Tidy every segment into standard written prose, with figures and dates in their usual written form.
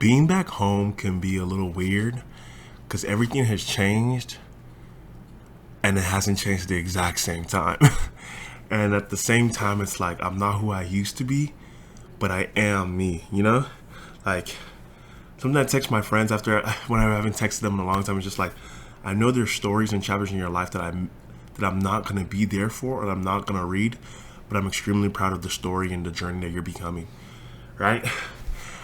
being back home can be a little weird because everything has changed and it hasn't changed at the exact same time. And at the same time, it's like I'm not who I used to be, but I am me, you know? Like, sometimes I text my friends after when I haven't texted them in a long time. It's just like, I know there's stories and chapters in your life that I'm not gonna be there for or I'm not gonna read, but I'm extremely proud of the story and the journey that you're becoming, right?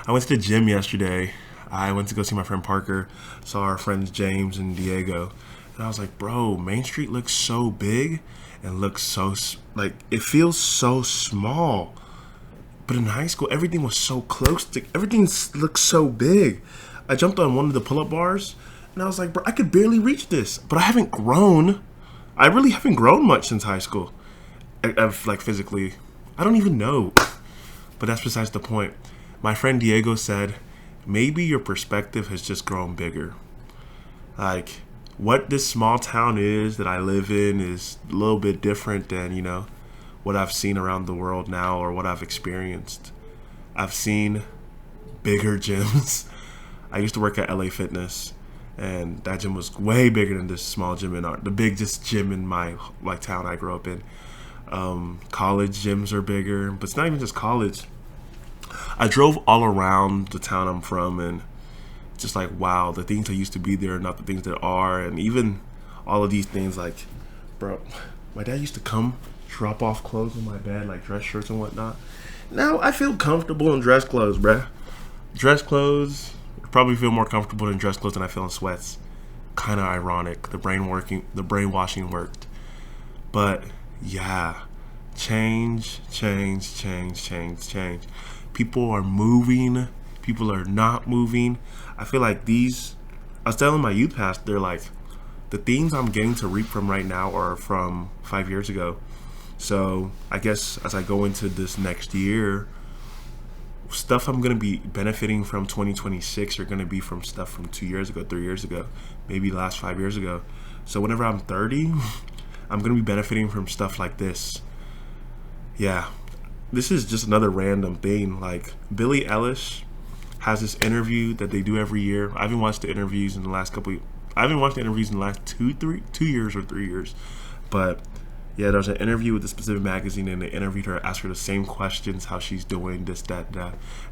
I went to the gym yesterday. I went to go see my friend Parker, saw our friends James and Diego, and I was like, bro, Main Street looks so big and looks so, like, it feels so small. But in high school, everything was so close. Everything looked so big. I jumped on one of the pull-up bars, and I was like, bro, I could barely reach this. But I haven't grown. I really haven't grown much since high school. Like, physically. I don't even know. But that's besides the point. My friend Diego said, maybe your perspective has just grown bigger. Like, what this small town is that I live in is a little bit different than, what I've seen around the world now or what I've experienced. I've seen bigger gyms. I used to work at LA Fitness, and that gym was way bigger than this small gym the biggest gym in my town I grew up in. College gyms are bigger, but it's not even just college. I drove all around the town I'm from, and just like, wow, the things that used to be there are not the things that are, and even all of these things, like, bro, my dad used to come drop off clothes on my bed, like dress shirts and whatnot. Now I feel comfortable in dress clothes, bruh. Dress clothes probably feel more comfortable in dress clothes than I feel in sweats. Kind of ironic. The brainwashing worked. But yeah, change. People are moving. People are not moving. I feel like I was telling my youth pastor, they're like, the things I'm getting to reap from right now are from 5 years ago. So I guess as I go into this next year, stuff I'm going to be benefiting from 2026 are going to be from stuff from 2 years ago, 3 years ago, maybe last 5 years ago. So whenever I'm 30, I'm going to be benefiting from stuff like this. Yeah, this is just another random thing. Like, Billie Eilish has this interview that they do every year. I haven't watched the interviews in the last 2 years or 3 years. But yeah, there was an interview with a specific magazine, and they interviewed her, asked her the same questions, how she's doing, this, that,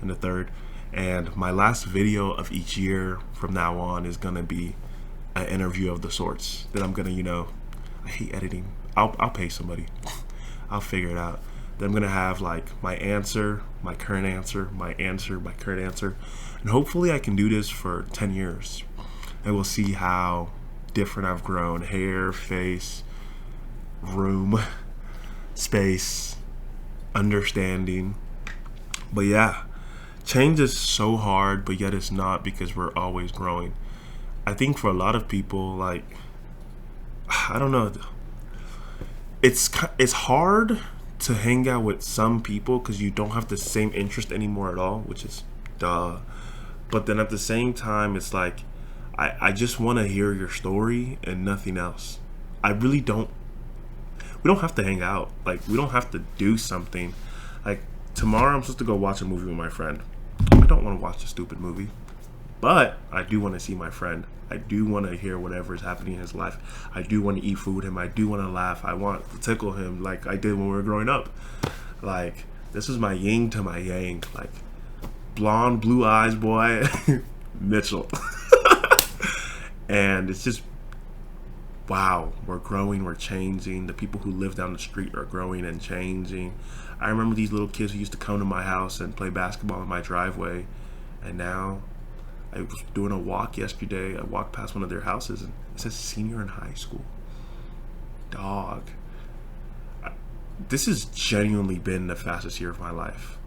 and the third. And my last video of each year from now on is gonna be an interview of the sorts that I'm gonna, I hate editing. I'll pay somebody. I'll figure it out. Then I'm gonna have like my answer, my current answer, my answer, my current answer, and hopefully I can do this for 10 years, and we'll see how different I've grown: hair, face, room, space, understanding. But yeah, change is so hard, but yet it's not, because we're always growing. I think for a lot of people, like, I don't know, it's hard to hang out with some people because you don't have the same interest anymore at all, which is duh. But then at the same time, it's like, I just want to hear your story and nothing else. I really don't. We don't have to hang out. Like, we don't have to do something. Like, tomorrow I'm supposed to go watch a movie with my friend. I don't want to watch a stupid movie, but I do want to see my friend. I do want to hear whatever is happening in his life. I do want to eat food with him. I do want to laugh. I want to tickle him like I did when we were growing up. Like, this is my yin to my yang. Like, blonde, blue eyes boy, Mitchell. And it's just, wow, we're growing, we're changing. The people who live down the street are growing and changing. I remember these little kids who used to come to my house and play basketball in my driveway, and now I was doing a walk yesterday. I walked past one of their houses, and it says senior in high school. Dog. This has genuinely been the fastest year of my life.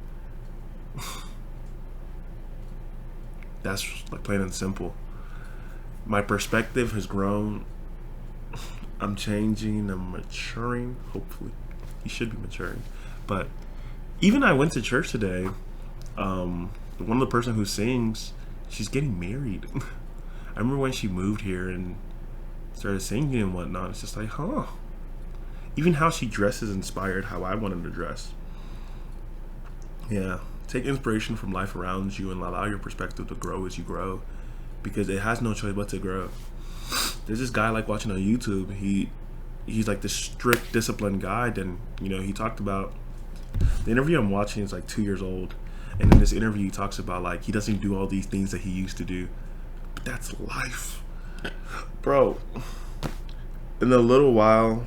That's like plain and simple. My perspective has grown. I'm changing, I'm maturing, hopefully. You should be maturing. But even I went to church today. One of the person who sings, she's getting married. I remember when she moved here and started singing and whatnot. It's just like, huh. Even how she dresses inspired how I wanted to dress. Yeah, Take inspiration from life around you and allow your perspective to grow as you grow, because it has no choice but to grow. There's this guy I like watching on YouTube. He's like this strict, disciplined guy. Then he talked about the interview I'm watching is like 2 years old, and in this interview he talks about like he doesn't do all these things that he used to do. But that's life, bro. In a little while,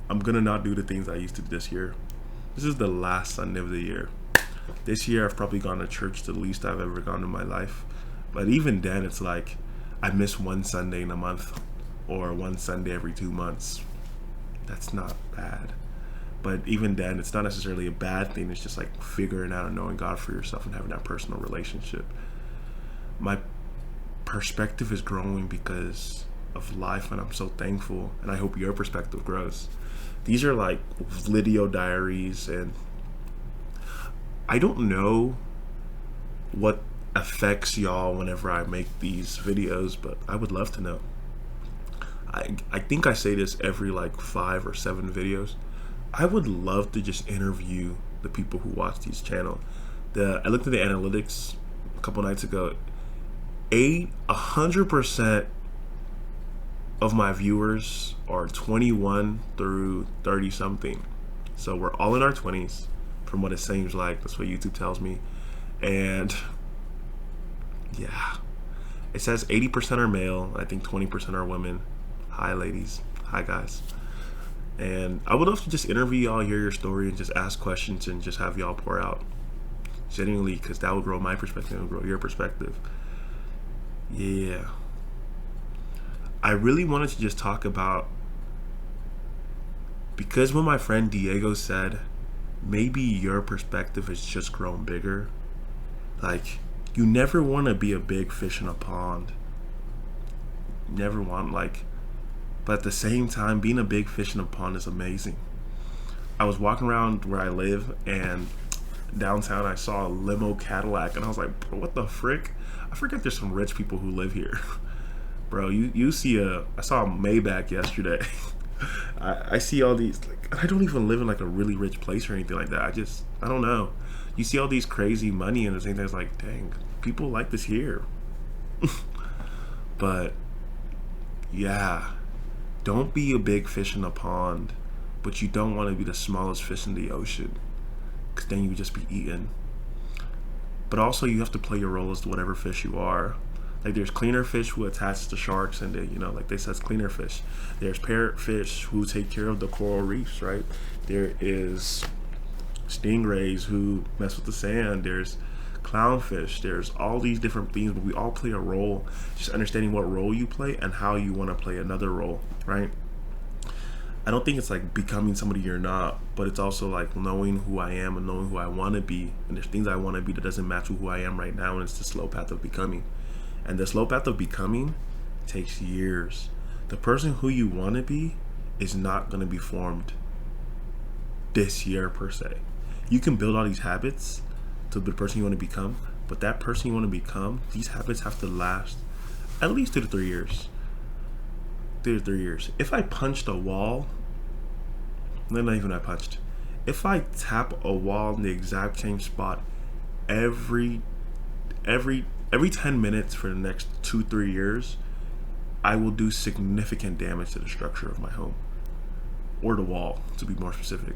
I'm gonna not do the things I used to do this year. This is the last Sunday of the year. This year I've probably gone to church the least I've ever gone in my life. But even then, it's like I miss one Sunday in a month or one Sunday every 2 months. That's not bad. But even then, it's not necessarily a bad thing. It's just like figuring out and knowing God for yourself and having that personal relationship. My perspective is growing because of life, and I'm so thankful, and I hope your perspective grows. These are like video diaries, and I don't know what affects y'all whenever I make these videos, but I would love to know. I think I say this every like 5 or 7 videos. I would love to just interview the people who watch these channels. I looked at the analytics a couple nights ago. 100% of my viewers are 21 through 30 something. So we're all in our 20s, from what it seems like. That's what YouTube tells me. And yeah, it says 80% are male. I think 20% are women. Hi ladies, hi guys. And I would love to just interview y'all, hear your story, and just ask questions and just have y'all pour out genuinely, because that would grow my perspective and grow your perspective. Yeah, I really wanted to just talk about, because when my friend Diego said maybe your perspective has just grown bigger, like you never want to be a big fish in a pond. Never want, but at the same time, being a big fish in a pond is amazing. I was walking around where I live, and downtown I saw a limo Cadillac, and I was like, bro, what the frick? I forget there's some rich people who live here. Bro, you see I saw a Maybach yesterday. I see all these, I don't even live in like a really rich place or anything like that. I don't know. You see all these crazy money, and the same thing, it's like, dang, people like this here. But yeah, don't be a big fish in a pond, but you don't want to be the smallest fish in the ocean, because then you would just be eaten. But also, you have to play your role as whatever fish you are. Like, there's cleaner fish who attach to sharks, and they, like they said, cleaner fish. There's parrotfish who take care of the coral reefs, right? There is stingrays who mess with the sand. There's clownfish. There's all these different things, but we all play a role. Just understanding what role you play and how you want to play another role, right? I don't think it's like becoming somebody you're not, but it's also like knowing who I am and knowing who I want to be. And there's things I want to be that doesn't match with who I am right now, and it's the slow path of becoming. And the slow path of becoming takes years. The person who you want to be is not going to be formed this year per se. You can build all these habits to be the person you want to become, but that person you want to become, these habits have to last at least 2 to 3 years. 2 to 3 years. If I punched a wall, not even I punched. If I tap a wall in the exact same spot every 10 minutes for the next 2-3 years, I will do significant damage to the structure of my home, or the wall, to be more specific.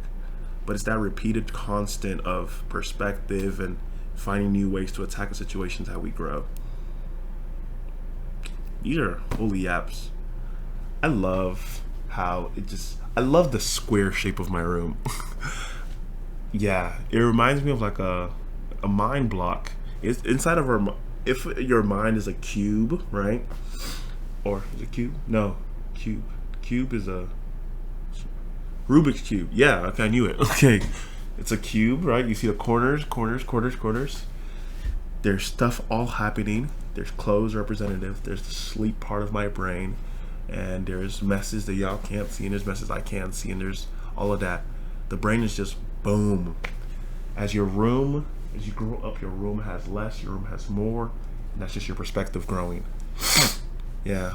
But it's that repeated constant of perspective and finding new ways to attack the situations how we grow. These are holy apps. I love how I love the square shape of my room. Yeah, it reminds me of like a mind block. It's inside of our, if your mind is a cube, right? Or is it cube? No, cube. Cube is a Rubik's Cube. Yeah, okay, I knew it. Okay, it's a cube, right? You see the corners. There's stuff all happening. There's clothes representative. There's the sleep part of my brain. And there's messes that y'all can't see, and there's messes I can't see, and there's all of that. The brain is just boom. As you grow up, your room has less, your room has more, and that's just your perspective growing. Yeah.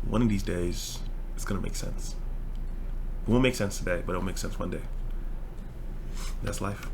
One of these days, it's gonna make sense. It won't make sense today, but it'll make sense one day. That's life.